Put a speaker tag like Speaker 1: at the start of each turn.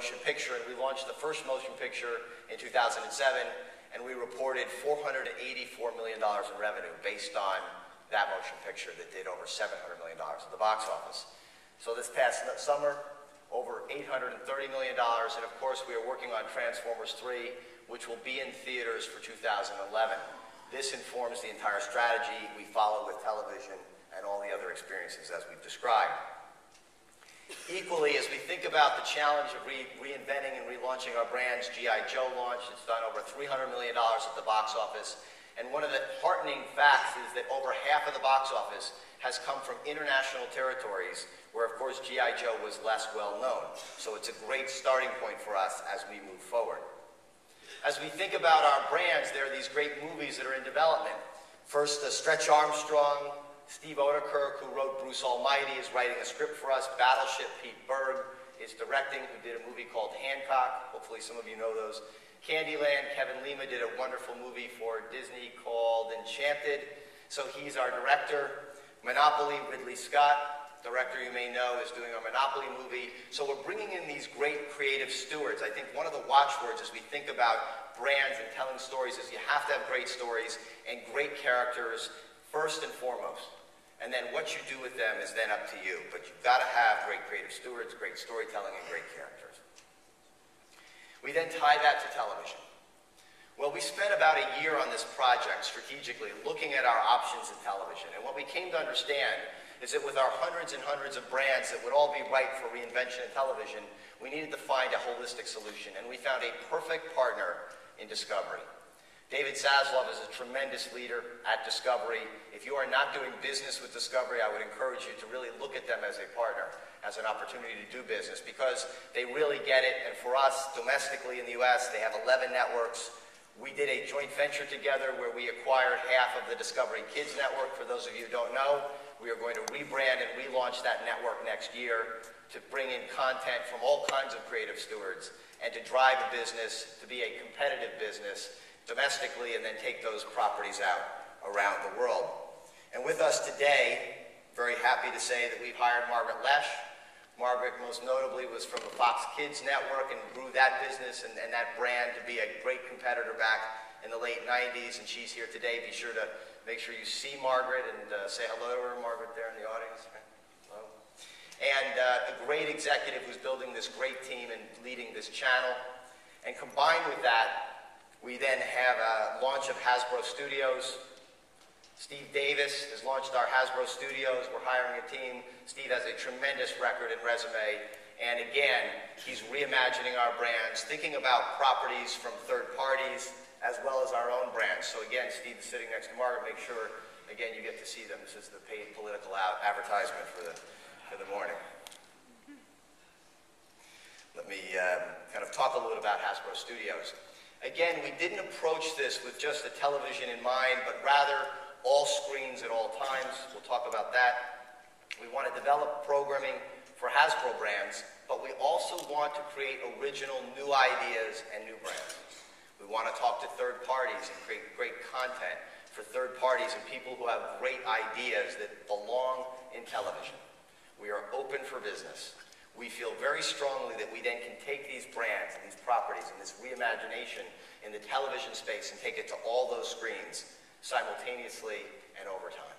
Speaker 1: motion picture, and we launched the first motion picture in 2007, and we reported $484 million in revenue based on that motion picture that did over $700 million at the box office. So this past summer, over $830 million, and of course we are working on Transformers 3, which will be in theaters for 2011. This informs the entire strategy we follow with television and all the other experiences as we've described. Equally, as we think about the challenge of reinventing and relaunching our brands, G.I. Joe launched. It's done over $300 million at the box office. And one of the heartening facts is that over half of the box office has come from international territories where, of course, G.I. Joe was less well known. So it's a great starting point for us as we move forward. As we think about our brands, there are these great movies that are in development. First, Stretch Armstrong. Steve Oedekerk, who wrote Bruce Almighty, is writing a script for us. Battleship, Pete Berg is directing, who did a movie called Hancock. Hopefully some of you know those. Candyland, Kevin Lima did a wonderful movie for Disney called Enchanted. So he's our director. Monopoly, Ridley Scott, director you may know, is doing our Monopoly movie. So we're bringing in these great creative stewards. I think one of the watchwords as we think about brands and telling stories is you have to have great stories and great characters first and foremost. And then what you do with them is then up to you. But you've got to have great creative stewards, great storytelling, and great characters. We then tie that to television. Well, we spent about a year on this project strategically, looking at our options in television. And what we came to understand is that with our hundreds and hundreds of brands that would all be right for reinvention in television, we needed to find a holistic solution. And we found a perfect partner in Discovery. David Zaslav is a tremendous leader at Discovery. If you are not doing business with Discovery, I would encourage you to really look at them as a partner, as an opportunity to do business, because they really get it. And for us, domestically in the US, they have 11 networks. We did a joint venture together where we acquired half of the Discovery Kids Network. For those of you who don't know, we are going to rebrand and relaunch that network next year to bring in content from all kinds of creative stewards and to drive a business to be a competitive business domestically and then take those properties out around the world. And with us today, very happy to say that we've hired Margaret Lesh. Margaret most notably was from the Fox Kids Network and grew that business and that brand to be a great competitor back in the late 90s, and she's here today. Be sure to make sure you see Margaret and say hello to her, Margaret there in the audience. Hello. And a great executive who's building this great team and leading this channel. And combined with that, we then have a launch of Hasbro Studios. Steve Davis has launched our Hasbro Studios. We're hiring a team. Steve has a tremendous record and resume. And again, he's reimagining our brands, thinking about properties from third parties, as well as our own brands. So again, Steve is sitting next to Margaret. Make sure, again, you get to see them. This is the paid political advertisement for the morning. Let me kind of talk a little bit about Hasbro Studios. Again, we didn't approach this with just the television in mind, but rather all screens at all times. We'll talk about that. We want to develop programming for Hasbro brands, but we also want to create original new ideas and new brands. We want to talk to third parties and create great content for third parties and people who have great ideas that belong in television. We are open for business. We feel very strongly that we then can take these brands and these properties and this reimagination in the television space and take it to all those screens simultaneously and over time.